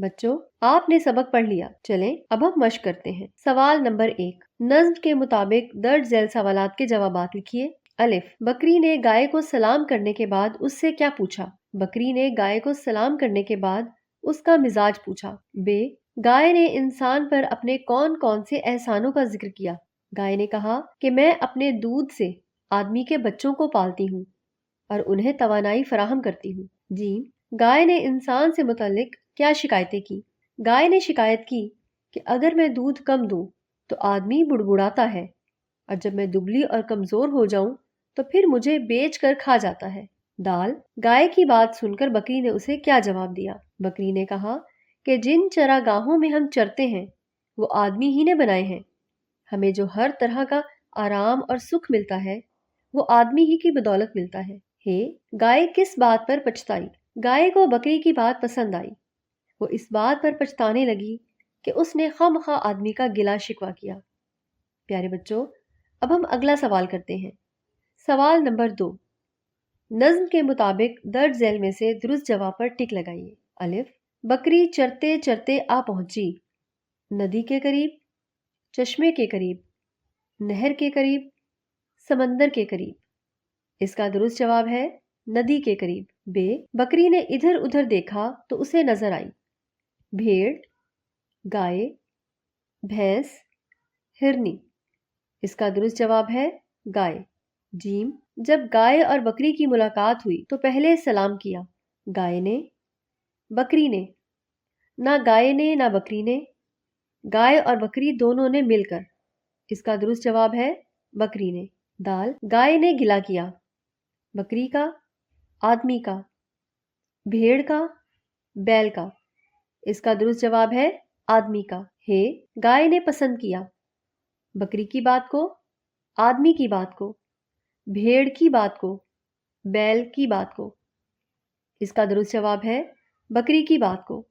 بچوں آپ نے سبق پڑھ لیا، چلیں اب ہم مشق کرتے ہیں۔ سوال نمبر 1، نظم کے مطابق درج ذیل سوالات کے جوابات لکھیے۔ الف، بکری نے گائے کو سلام کرنے کے بعد اس سے کیا پوچھا؟ بکری نے گائے کو سلام کرنے کے بعد اس کا مزاج پوچھا۔ ب، گائے نے انسان پر اپنے کون کون سے احسانوں کا ذکر کیا؟ گائے نے کہا کہ میں اپنے دودھ سے آدمی کے بچوں کو پالتی ہوں اور انہیں توانائی فراہم کرتی ہوں۔ ج، گائے نے انسان سے متعلق کیا شکایتیں کی؟ گائے نے شکایت کی کہ اگر میں دودھ کم دوں تو آدمی بڑبڑاتا ہے، اور جب میں دبلی اور کمزور ہو جاؤں تو پھر مجھے بیچ کر کھا جاتا ہے۔ دال، گائے کی بات سن کر بکری نے اسے کیا جواب دیا؟ بکری نے کہا کہ جن چراگاہوں میں ہم چرتے ہیں وہ آدمی ہی نے بنائے ہیں، ہمیں جو ہر طرح کا آرام اور سکھ ملتا ہے وہ آدمی ہی کی بدولت ملتا ہے۔ گائے کس بات پر پچھتائی؟ گائے کو بکری کی بات پسند آئی، وہ اس بات پر پچھتانے لگی کہ اس نے خواہ آدمی کا گلا شکوہ کیا۔ پیارے بچوں اب ہم اگلا سوال کرتے ہیں۔ سوال نمبر 2، نظم کے مطابق درج ذیل میں سے درست جواب پر ٹک لگائیے۔ الف، بکری چرتے چرتے آ پہنچی ندی کے قریب، چشمے کے قریب، نہر کے قریب، سمندر کے قریب۔ اس کا درست جواب ہے ندی کے قریب۔ ب، بکری نے ادھر ادھر دیکھا تو اسے نظر آئی بھیڑ، گائے، بھینس، ہرنی۔ اس کا درست جواب ہے گائے۔ ج، جب گائے اور بکری کی ملاقات ہوئی تو پہلے سلام کیا گائے نے، بکری نے؟ نہ گائے نے نہ بکری نے، گائے اور بکری دونوں نے مل کر۔ اس کا درست جواب ہے بکری نے۔ دال، گائے نے گلا کیا بکری کا، آدمی کا، بھیڑ کا، بیل کا۔ اس کا درست جواب ہے آدمی کا۔ گائے نے پسند کیا بکری کی بات کو، آدمی کی بات کو، بھیڑ کی بات کو، بیل کی بات کو۔ اس کا درست جواب ہے بکری کی بات کو۔